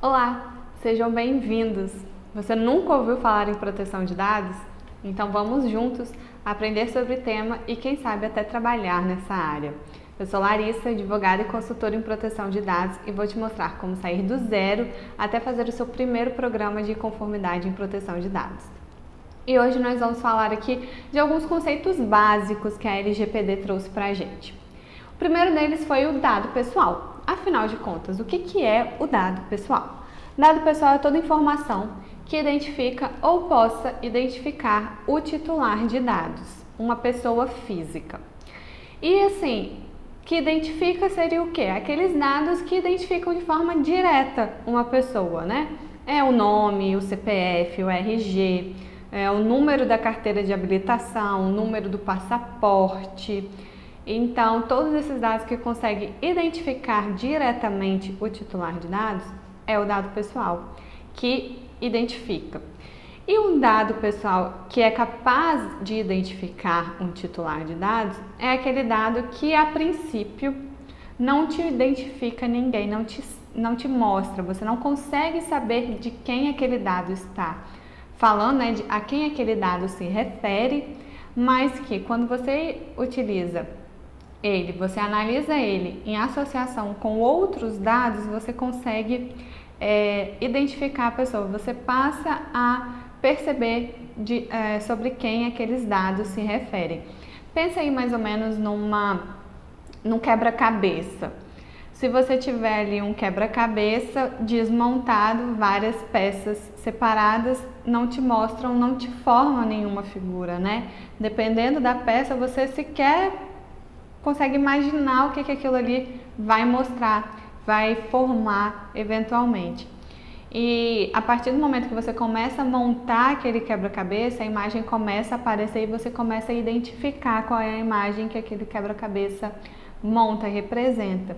Olá, sejam bem-vindos! Você nunca ouviu falar em proteção de dados? Então vamos juntos aprender sobre o tema e quem sabe até trabalhar nessa área. Eu sou Larissa, advogada e consultora em proteção de dados e vou te mostrar como sair do zero até fazer o seu primeiro programa de conformidade em proteção de dados. E hoje nós vamos falar aqui de alguns conceitos básicos que a LGPD trouxe para a gente. O primeiro deles foi o dado pessoal. Afinal de contas, o que é o dado pessoal? Dado pessoal é toda informação que identifica ou possa identificar o titular de dados, uma pessoa física. E assim, que identifica seria o quê? Aqueles dados que identificam de forma direta uma pessoa, né? É o nome, o CPF, o RG, o número da carteira de habilitação, o número do passaporte. Então, todos esses dados que conseguem identificar diretamente o titular de dados é o dado pessoal, que identifica. E um dado pessoal que é capaz de identificar um titular de dados é aquele dado que, a princípio, não te identifica ninguém, não te mostra, você não consegue saber de quem aquele dado está falando, né, a quem aquele dado se refere, mas que quando você utiliza ele, você analisa ele em associação com outros dados, você consegue identificar a pessoa, você passa a perceber sobre quem aqueles dados se referem. Pensa aí mais ou menos num quebra-cabeça. Se você tiver ali um quebra-cabeça desmontado, várias peças separadas, não te mostram, não te formam nenhuma figura, né? Dependendo da peça, você sequer consegue imaginar o que aquilo ali vai mostrar, vai formar eventualmente. E a partir do momento que você começa a montar aquele quebra-cabeça, a imagem começa a aparecer e você começa a identificar qual é a imagem que aquele quebra-cabeça monta, representa.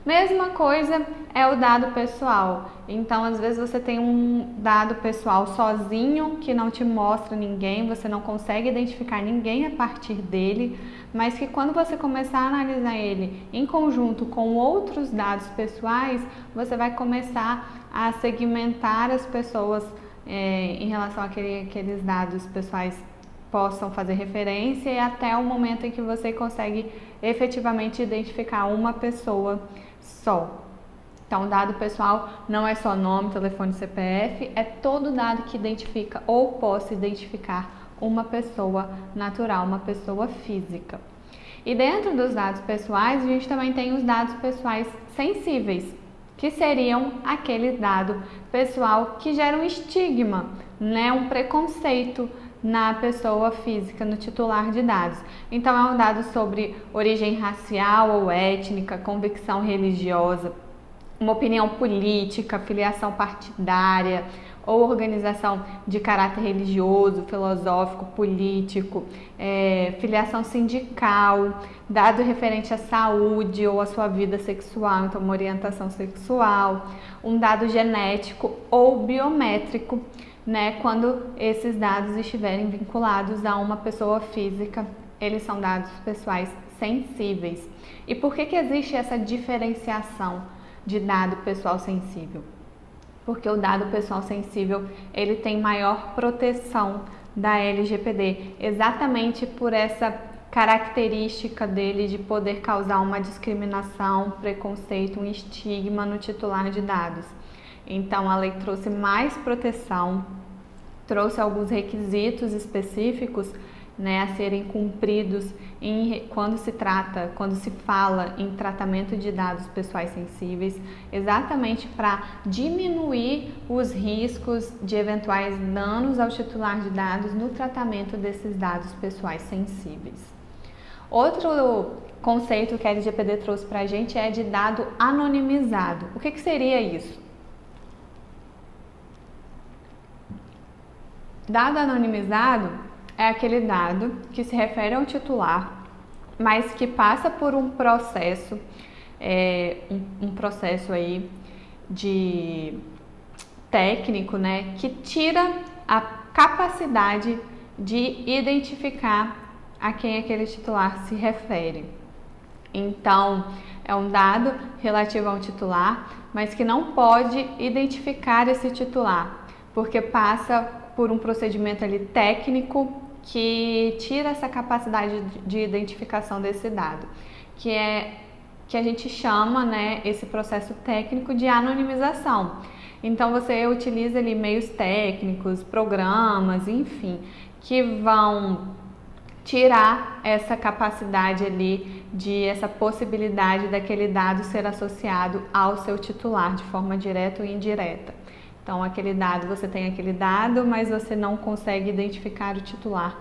Mesma coisa é o dado pessoal. Então, às vezes você tem um dado pessoal sozinho que não te mostra ninguém, você não consegue identificar ninguém a partir dele, mas que quando você começar a analisar ele em conjunto com outros dados pessoais, você vai começar a segmentar as pessoas em relação àqueles dados pessoais possam fazer referência e até o momento em que você consegue efetivamente identificar uma pessoa só. Então, dado pessoal não é só nome, telefone, CPF, é todo dado que identifica ou possa identificar uma pessoa natural, uma pessoa física. E dentro dos dados pessoais, a gente também tem os dados pessoais sensíveis, que seriam aquele dado pessoal que gera um estigma, né, um preconceito na pessoa física, no titular de dados. Então, é um dado sobre origem racial ou étnica, convicção religiosa, uma opinião política, filiação partidária ou organização de caráter religioso, filosófico, político, filiação sindical, dado referente à saúde ou à sua vida sexual, então uma orientação sexual, um dado genético ou biométrico, né, quando esses dados estiverem vinculados a uma pessoa física, eles são dados pessoais sensíveis. E por que existe essa diferenciação de dado pessoal sensível? Porque o dado pessoal sensível, ele tem maior proteção da LGPD, exatamente por essa característica dele de poder causar uma discriminação, preconceito, um estigma no titular de dados. Então, a lei trouxe mais proteção, trouxe alguns requisitos específicos, né, a serem cumpridos quando se fala em tratamento de dados pessoais sensíveis, exatamente para diminuir os riscos de eventuais danos ao titular de dados no tratamento desses dados pessoais sensíveis. Outro conceito que a LGPD trouxe para a gente é de dado anonimizado. O que seria isso? Dado anonimizado é aquele dado que se refere ao titular, mas que passa por um processo, um processo aí de técnico, né, que tira a capacidade de identificar a quem aquele titular se refere. Então, é um dado relativo a um titular, mas que não pode identificar esse titular, porque passa por um procedimento ali técnico que tira essa capacidade de identificação desse dado, que a gente chama, né, esse processo técnico de anonimização. Então você utiliza ali meios técnicos, programas, enfim, que vão tirar essa capacidade ali essa possibilidade daquele dado ser associado ao seu titular de forma direta ou indireta. Então você tem aquele dado, mas você não consegue identificar o titular,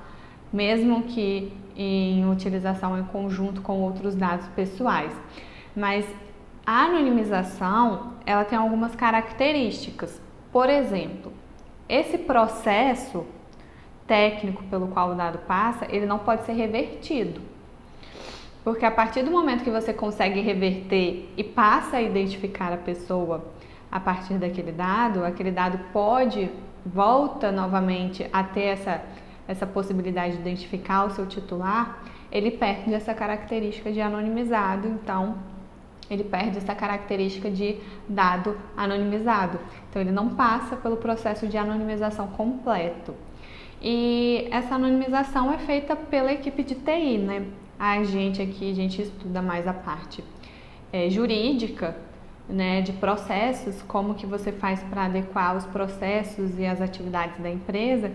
mesmo que em utilização em conjunto com outros dados pessoais. Mas a anonimização, ela tem algumas características. Por exemplo, esse processo técnico pelo qual o dado passa, ele não pode ser revertido. Porque a partir do momento que você consegue reverter e passa a identificar a pessoa a partir daquele dado, aquele dado volta novamente a ter essa possibilidade de identificar o seu titular, ele perde essa característica de anonimizado, então ele perde essa característica de dado anonimizado. Então ele não passa pelo processo de anonimização completo. E essa anonimização é feita pela equipe de TI, né? A gente estuda mais a parte jurídica, né, de processos, como que você faz para adequar os processos e as atividades da empresa.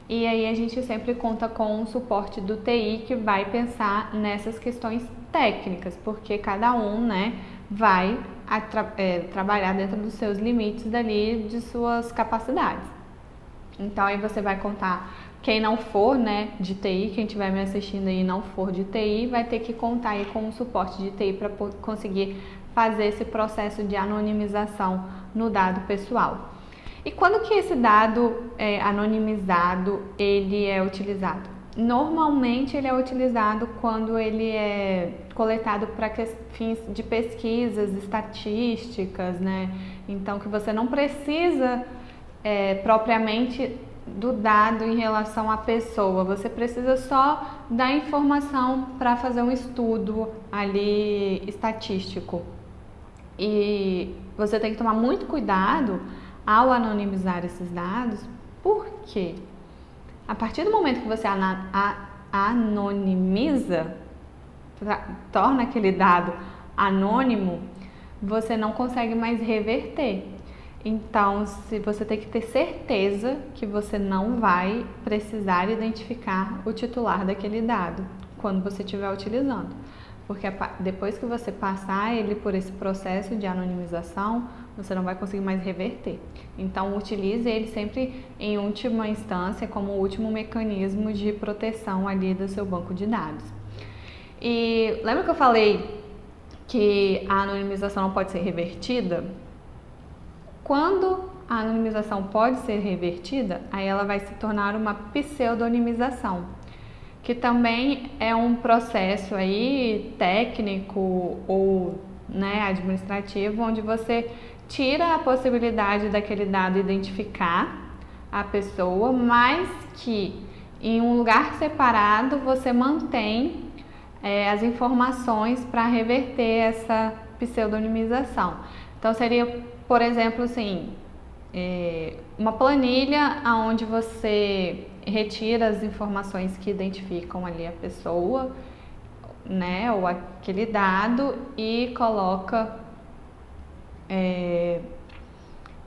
E aí a gente sempre conta com o suporte do TI que vai pensar nessas questões técnicas, porque cada um, né, vai trabalhar dentro dos seus limites dali, de suas capacidades. Então aí você vai contar, quem não for, né, de TI, quem estiver me assistindo aí e não for de TI, vai ter que contar aí com o suporte de TI para conseguir fazer esse processo de anonimização no dado pessoal. E quando que esse dado anonimizado ele é utilizado? Normalmente ele é utilizado quando ele é coletado para fins de pesquisas estatísticas, né? Então que você não precisa propriamente do dado em relação à pessoa, você precisa só da informação para fazer um estudo ali estatístico. E você tem que tomar muito cuidado ao anonimizar esses dados, porque a partir do momento que você anonimiza, torna aquele dado anônimo, você não consegue mais reverter. Então, você tem que ter certeza que você não vai precisar identificar o titular daquele dado quando você estiver utilizando. Porque depois que você passar ele por esse processo de anonimização, você não vai conseguir mais reverter. Então, utilize ele sempre em última instância como o último mecanismo de proteção ali do seu banco de dados. E lembra que eu falei que a anonimização não pode ser revertida? Quando a anonimização pode ser revertida, aí ela vai se tornar uma pseudonimização, que também é um processo aí técnico ou, né, administrativo, onde você tira a possibilidade daquele dado identificar a pessoa, mas que em um lugar separado você mantém as informações para reverter essa pseudonimização. Então seria, por exemplo, assim, uma planilha onde você retira as informações que identificam ali a pessoa, né, ou aquele dado, e coloca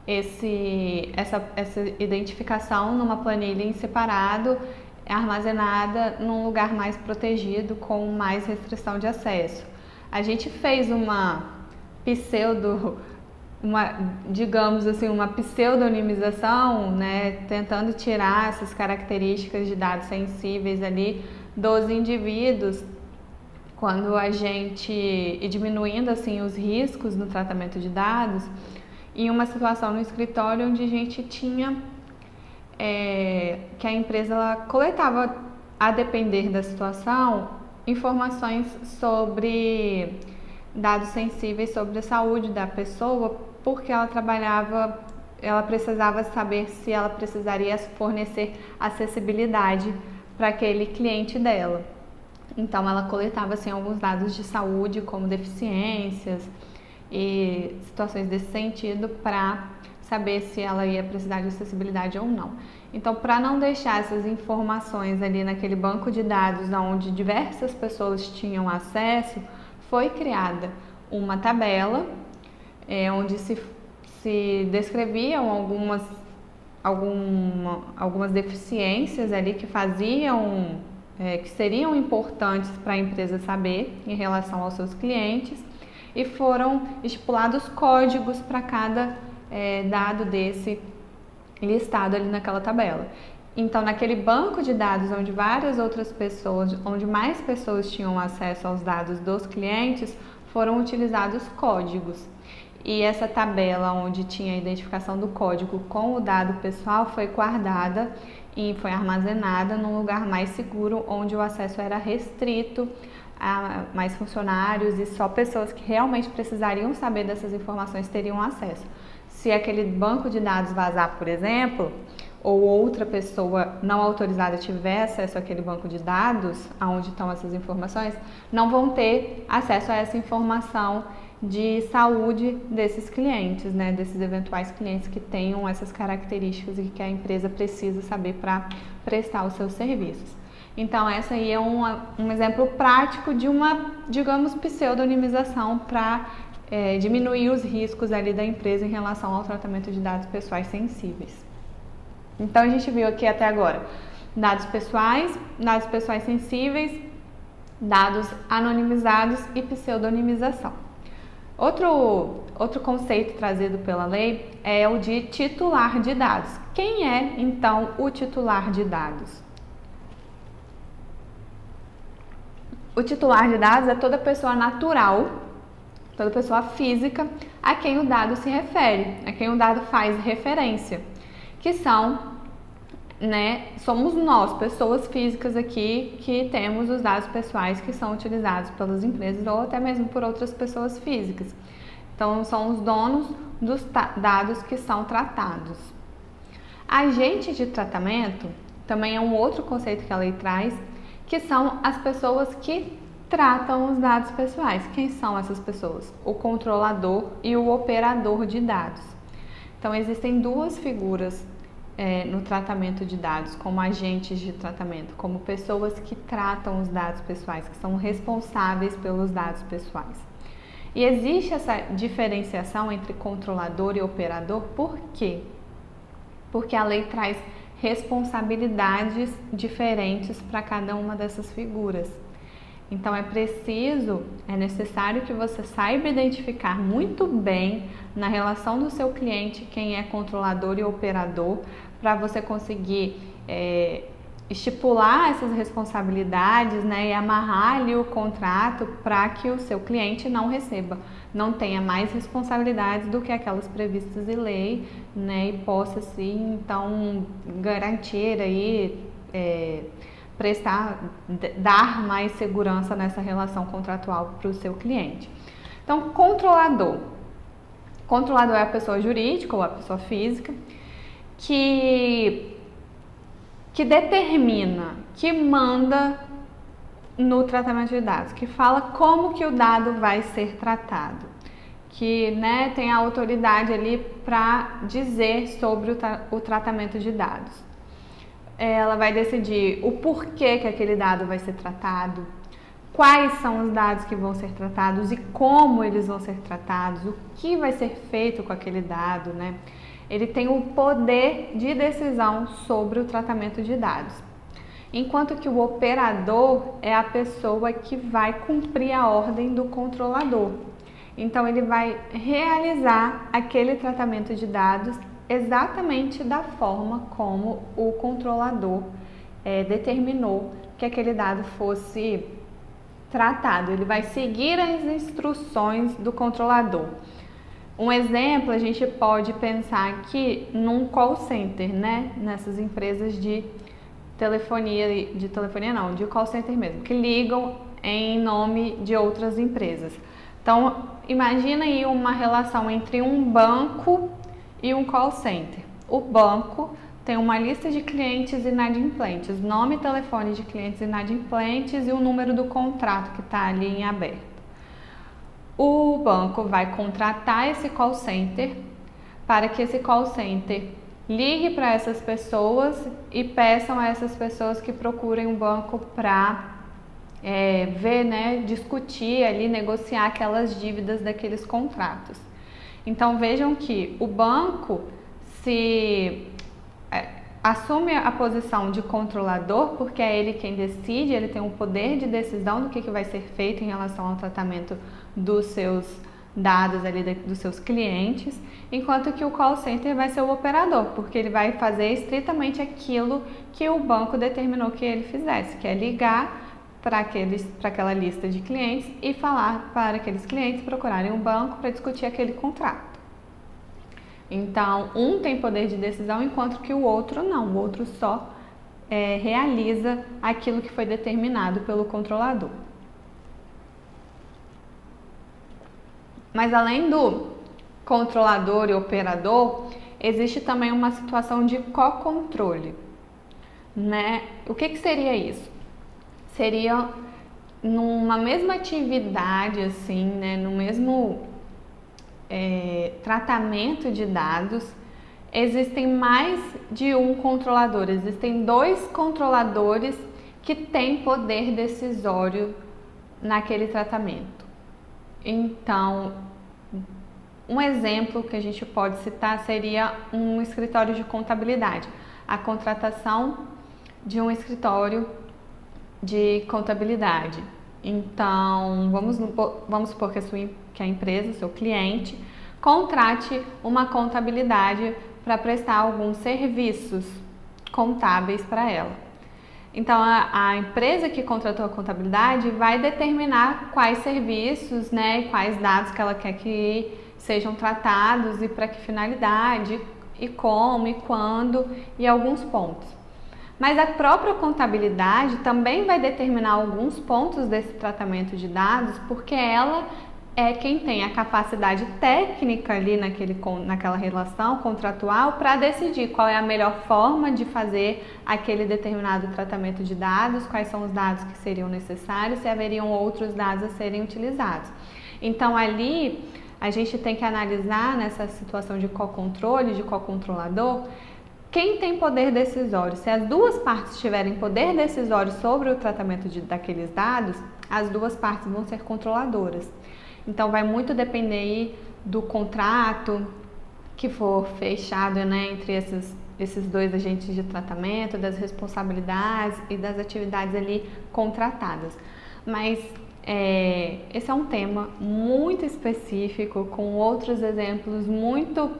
essa identificação numa planilha em separado, armazenada num lugar mais protegido, com mais restrição de acesso. A gente fez digamos assim, uma pseudonimização, né, tentando tirar essas características de dados sensíveis ali dos indivíduos, quando e diminuindo assim os riscos no tratamento de dados, em uma situação no escritório onde a gente tinha que a empresa ela coletava, a depender da situação, informações sobre dados sensíveis sobre a saúde da pessoa, porque ela precisava saber se ela precisaria fornecer acessibilidade para aquele cliente dela. Então ela coletava assim alguns dados de saúde, como deficiências e situações desse sentido para saber se ela ia precisar de acessibilidade ou não. Então, para não deixar essas informações ali naquele banco de dados onde diversas pessoas tinham acesso, foi criada uma tabela onde se descreviam algumas deficiências ali que faziam, que seriam importantes para a empresa saber em relação aos seus clientes, e foram estipulados códigos para cada dado desse listado ali naquela tabela. Então, naquele banco de dados onde várias outras pessoas, onde mais pessoas tinham acesso aos dados dos clientes, foram utilizados códigos. E essa tabela onde tinha a identificação do código com o dado pessoal foi guardada e foi armazenada num lugar mais seguro, onde o acesso era restrito a mais funcionários e só pessoas que realmente precisariam saber dessas informações teriam acesso. Se aquele banco de dados vazar, por exemplo, ou outra pessoa não autorizada tiver acesso àquele banco de dados, aonde estão essas informações, não vão ter acesso a essa informação de saúde desses clientes, né, desses eventuais clientes que tenham essas características e que a empresa precisa saber para prestar os seus serviços. Então, essa aí é um exemplo prático de uma, digamos, pseudonimização para diminuir os riscos ali da empresa em relação ao tratamento de dados pessoais sensíveis. Então, a gente viu aqui até agora dados pessoais sensíveis, dados anonimizados e pseudonimização. Outro conceito trazido pela lei é o de titular de dados. Quem é, então, o titular de dados? O titular de dados é toda pessoa natural, toda pessoa física a quem o dado se refere, a quem o dado faz referência, que somos nós, pessoas físicas aqui, que temos os dados pessoais que são utilizados pelas empresas ou até mesmo por outras pessoas físicas. Então, são os donos dos dados que são tratados. Agente de tratamento também é um outro conceito que a lei traz, que são as pessoas que tratam os dados pessoais. Quem são essas pessoas? O controlador e o operador de dados. Então, existem duas figuras no tratamento de dados, como agentes de tratamento, como pessoas que tratam os dados pessoais, que são responsáveis pelos dados pessoais. E existe essa diferenciação entre controlador e operador, por quê? Porque a lei traz responsabilidades diferentes para cada uma dessas figuras. Então, é necessário que você saiba identificar muito bem na relação do seu cliente quem é controlador e operador, para você conseguir estipular essas responsabilidades, né, e amarrar ali o contrato para que o seu cliente não tenha mais responsabilidades do que aquelas previstas em lei, né, e possa sim, então, garantir aí, dar mais segurança nessa relação contratual para o seu cliente. Então, controlador é a pessoa jurídica ou a pessoa física que determina, que manda no tratamento de dados, que fala como que o dado vai ser tratado, que, né, tem a autoridade ali para dizer sobre o tratamento de dados. Ela vai decidir o porquê que aquele dado vai ser tratado, quais são os dados que vão ser tratados e como eles vão ser tratados, o que vai ser feito com aquele dado, né? Ele tem o poder de decisão sobre o tratamento de dados. Enquanto que o operador é a pessoa que vai cumprir a ordem do controlador. Então, ele vai realizar aquele tratamento de dados exatamente da forma como o controlador determinou que aquele dado fosse tratado. Ele vai seguir as instruções do controlador. Um exemplo, a gente pode pensar aqui num call center, né? Nessas empresas de de call center mesmo, que ligam em nome de outras empresas. Então, imagina aí uma relação entre um banco e um call center. O banco tem uma lista de clientes inadimplentes, nome e telefone de clientes inadimplentes e o número do contrato que está ali em aberto. o banco vai contratar esse call center para que esse call center ligue para essas pessoas e peçam a essas pessoas que procurem um banco para ver, né, discutir ali, negociar aquelas dívidas daqueles contratos. Então vejam que o banco se assume a posição de controlador, porque é ele quem decide, ele tem o poder de decisão do que vai ser feito em relação ao tratamento dos seus dados ali, dos seus clientes, enquanto que o call center vai ser o operador, porque ele vai fazer estritamente aquilo que o banco determinou que ele fizesse, que é ligar para aquela lista de clientes e falar para aqueles clientes procurarem um banco para discutir aquele contrato. Então, um tem poder de decisão, enquanto que o outro não. O outro só realiza aquilo que foi determinado pelo controlador. Mas além do controlador e operador, existe também uma situação de co-controle, né? O que seria isso? Seria numa mesma atividade, assim, né? No mesmo tratamento de dados, existem mais de um controlador, existem 2 controladores que têm poder decisório naquele tratamento. Então, um exemplo que a gente pode citar seria um escritório de contabilidade, a contratação de um escritório de contabilidade. Então, vamos supor que a empresa, seu cliente, contrate uma contabilidade para prestar alguns serviços contábeis para ela. Então, a empresa que contratou a contabilidade vai determinar quais serviços, né, e quais dados que ela quer que sejam tratados e para que finalidade, e como, e quando, e alguns pontos. Mas a própria contabilidade também vai determinar alguns pontos desse tratamento de dados, porque ela é quem tem a capacidade técnica ali naquela relação contratual para decidir qual é a melhor forma de fazer aquele determinado tratamento de dados, quais são os dados que seriam necessários, se haveriam outros dados a serem utilizados. Então ali a gente tem que analisar nessa situação de co-controle, de co-controlador, quem tem poder decisório. Se as duas partes tiverem poder decisório sobre o tratamento daqueles dados, as duas partes vão ser controladoras. Então vai muito depender aí do contrato que for fechado, né, entre esses 2 agentes de tratamento, das responsabilidades e das atividades ali contratadas. Mas esse é um tema muito específico, com outros exemplos muito...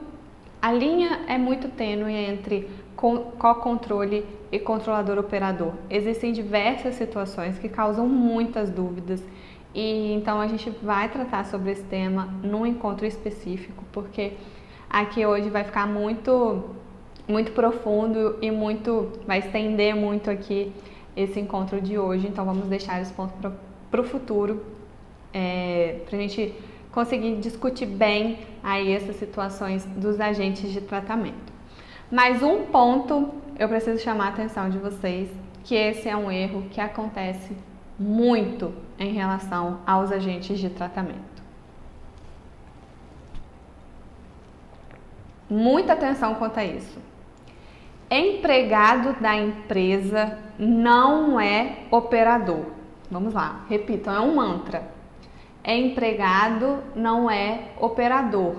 A linha é muito tênue entre co-controle e controlador operador. Existem diversas situações que causam muitas dúvidas e então a gente vai tratar sobre esse tema num encontro específico, porque aqui hoje vai ficar muito profundo e vai estender muito aqui esse encontro de hoje. Então vamos deixar esse ponto para o futuro, para a gente conseguir discutir bem aí essas situações dos agentes de tratamento. Mas um ponto eu preciso chamar a atenção de vocês, que esse é um erro que acontece muito em relação aos agentes de tratamento. Muita atenção quanto a isso. Empregado da empresa não é operador. Vamos lá, repitam, é um mantra. Empregado não é operador.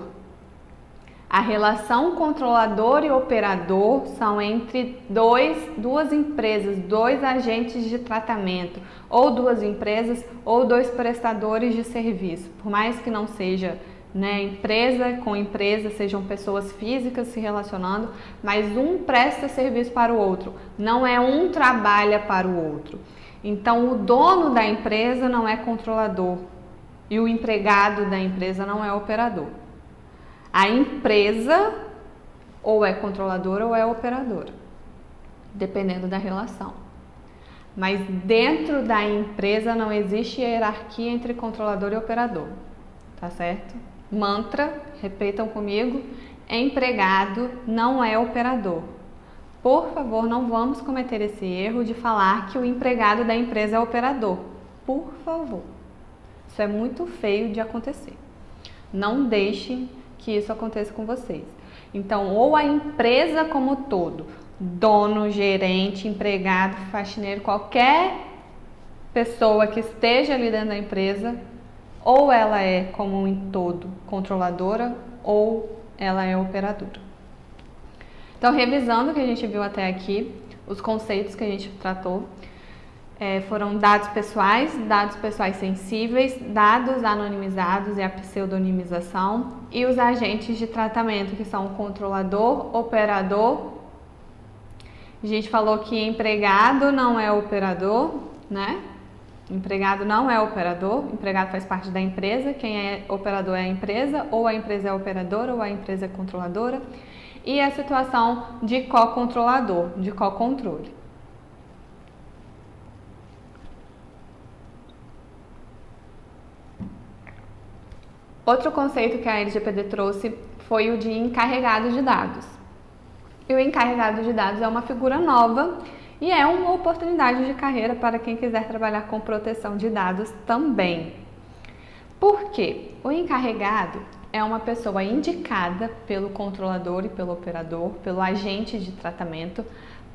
A relação controlador e operador são entre duas empresas, 2 agentes de tratamento, ou 2 empresas ou 2 prestadores de serviço. Por mais que não seja, né, empresa com empresa, sejam pessoas físicas se relacionando, mas um presta serviço para o outro, não é um trabalha para o outro. Então, o dono da empresa não é controlador. E o empregado da empresa não é operador. A empresa ou é controladora ou é operadora, dependendo da relação. Mas dentro da empresa não existe hierarquia entre controlador e operador, tá certo? Mantra, repitam comigo, empregado não é operador. Por favor, não vamos cometer esse erro de falar que o empregado da empresa é operador. Por favor. Isso é muito feio de acontecer. Não deixem que isso aconteça com vocês. Então, ou a empresa como um todo, dono, gerente, empregado, faxineiro, qualquer pessoa que esteja ali dentro da empresa, ou ela é como um todo controladora ou ela é operadora. Então, revisando o que a gente viu até aqui, os conceitos que a gente tratou foram dados pessoais sensíveis, dados anonimizados e a pseudonimização, e os agentes de tratamento, que são o controlador, operador. A gente falou que empregado não é operador, né? Empregado não é operador, empregado faz parte da empresa, quem é operador é a empresa, ou a empresa é operadora, ou a empresa é controladora. E a situação de co-controlador, de co-controle. Outro conceito que a LGPD trouxe foi o de encarregado de dados. E o encarregado de dados é uma figura nova e é uma oportunidade de carreira para quem quiser trabalhar com proteção de dados também. Por quê? O encarregado é uma pessoa indicada pelo controlador e pelo operador, pelo agente de tratamento,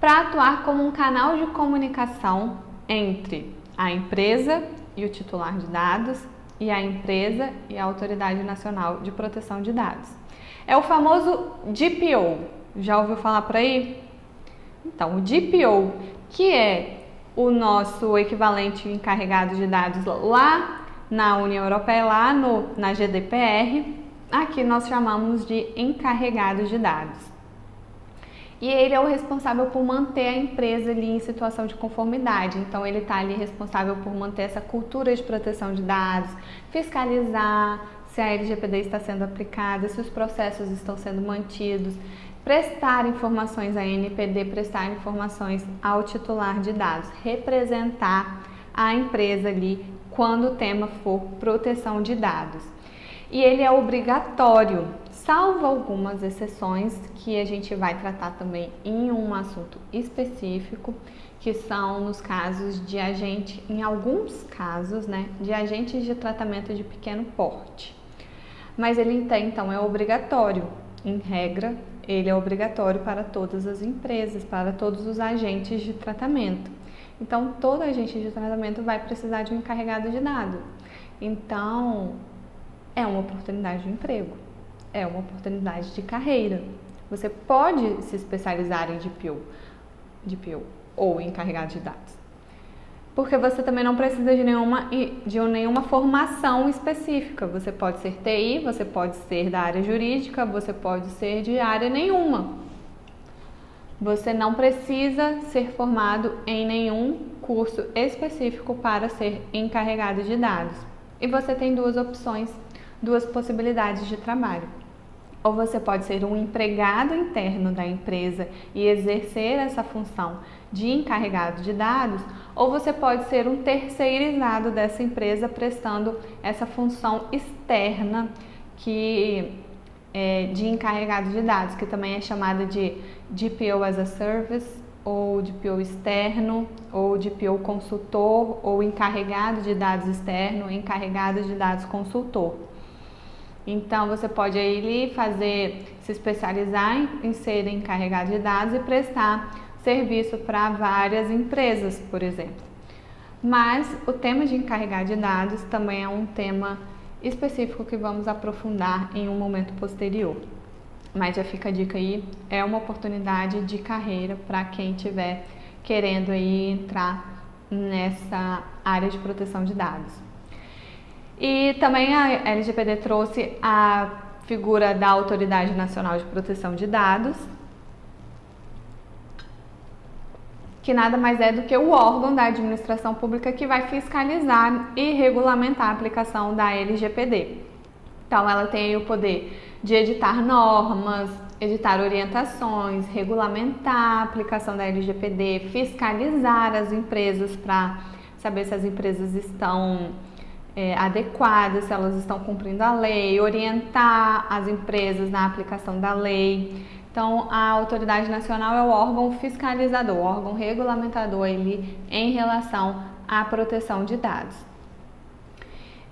para atuar como um canal de comunicação entre a empresa e o titular de dados e a empresa e a Autoridade Nacional de Proteção de Dados. É o famoso DPO. Já ouviu falar por aí? Então, o DPO, que é o nosso equivalente encarregado de dados lá na União Europeia, lá na GDPR, aqui nós chamamos de encarregado de dados. E ele é o responsável por manter a empresa ali em situação de conformidade. Então, ele está ali responsável por manter essa cultura de proteção de dados, fiscalizar se a LGPD está sendo aplicada, se os processos estão sendo mantidos, prestar informações à NPD, prestar informações ao titular de dados, representar a empresa ali quando o tema for proteção de dados. E ele é obrigatório, salvo algumas exceções que a gente vai tratar também em um assunto específico, que são nos casos de agente, em alguns casos, né, de agentes de tratamento de pequeno porte. Mas ele então é obrigatório, em regra, ele é obrigatório para todas as empresas, para todos os agentes de tratamento. Então, todo agente de tratamento vai precisar de um encarregado de dados. Então, é uma oportunidade de emprego, é uma oportunidade de carreira. Você pode se especializar em DPO ou encarregado de dados, porque você também não precisa de nenhuma formação específica. Você pode ser TI, você pode ser da área jurídica, você pode ser de área nenhuma. Você não precisa ser formado em nenhum curso específico para ser encarregado de dados. E você tem duas opções, duas possibilidades de trabalho. Ou você pode ser um empregado interno da empresa e exercer essa função de encarregado de dados, ou você pode ser um terceirizado dessa empresa prestando essa função externa de encarregado de dados, que também é chamada de DPO as a Service, ou DPO externo, ou DPO consultor, ou encarregado de dados externo, encarregado de dados consultor. Então, você pode aí se especializar em ser encarregado de dados e prestar serviço para várias empresas, por exemplo. Mas o tema de encarregado de dados também é um tema específico que vamos aprofundar em um momento posterior. Mas já fica a dica aí, é uma oportunidade de carreira para quem estiver querendo aí entrar nessa área de proteção de dados. E também a LGPD trouxe a figura da Autoridade Nacional de Proteção de Dados, que nada mais é do que o órgão da administração pública que vai fiscalizar e regulamentar a aplicação da LGPD. Então, ela tem o poder de editar normas, editar orientações, regulamentar a aplicação da LGPD, fiscalizar as empresas para saber se as empresas estão adequadas, se elas estão cumprindo a lei, orientar as empresas na aplicação da lei. Então, a Autoridade Nacional é o órgão fiscalizador, o órgão regulamentador em relação à proteção de dados.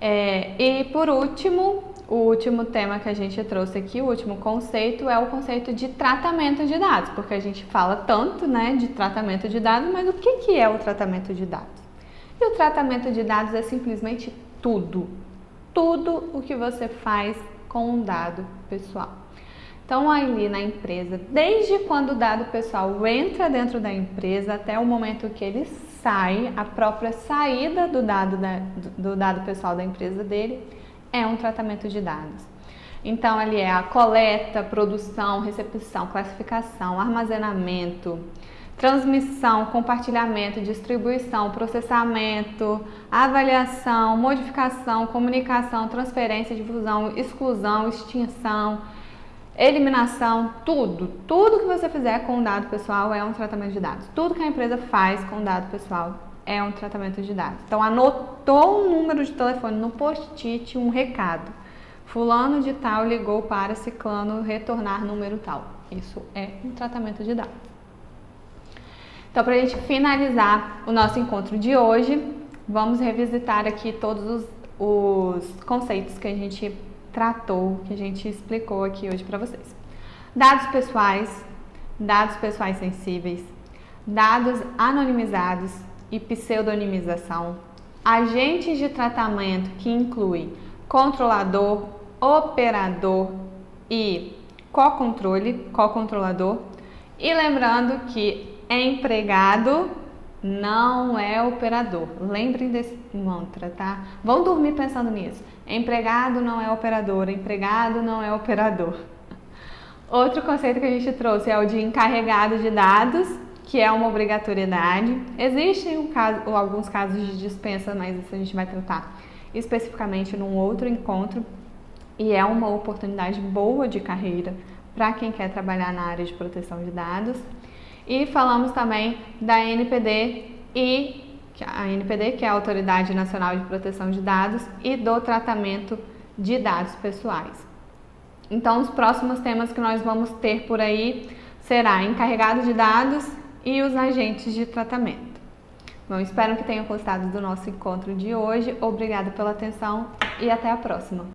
E por último, o último tema que a gente trouxe aqui, o último conceito, é o conceito de tratamento de dados, porque a gente fala tanto, né, de tratamento de dados, mas o que é o tratamento de dados? E o tratamento de dados é simplesmente tudo o que você faz com um dado pessoal. Então, ali na empresa, desde quando o dado pessoal entra dentro da empresa até o momento que ele sai, a própria saída do dado pessoal da empresa dele é um tratamento de dados. Então, ali é a coleta, produção, recepção, classificação, armazenamento, transmissão, compartilhamento, distribuição, processamento, avaliação, modificação, comunicação, transferência, difusão, exclusão, extinção, eliminação, tudo que você fizer com dado pessoal é um tratamento de dados. Tudo que a empresa faz com dado pessoal é um tratamento de dados. Então, anotou um número de telefone no post-it, um recado. Fulano de tal ligou para ciclano retornar número tal. Isso é um tratamento de dados. Então, para a gente finalizar o nosso encontro de hoje, vamos revisitar aqui todos os conceitos que a gente tratou, que a gente explicou aqui hoje para vocês. Dados pessoais sensíveis, dados anonimizados e pseudonimização, agentes de tratamento que incluem controlador, operador e co-controlador. E lembrando que empregado não é operador. Lembrem desse mantra, tá? Vão dormir pensando nisso. Empregado não é operador, empregado não é operador. Outro conceito que a gente trouxe é o de encarregado de dados, que é uma obrigatoriedade. Existem alguns casos de dispensa, mas isso a gente vai tratar especificamente num outro encontro. E é uma oportunidade boa de carreira para quem quer trabalhar na área de proteção de dados. E falamos também da NPD que é a Autoridade Nacional de Proteção de Dados, e do tratamento de dados pessoais. Então, os próximos temas que nós vamos ter por aí será encarregado de dados e os agentes de tratamento. Bom, espero que tenham gostado do nosso encontro de hoje. Obrigada pela atenção e até a próxima.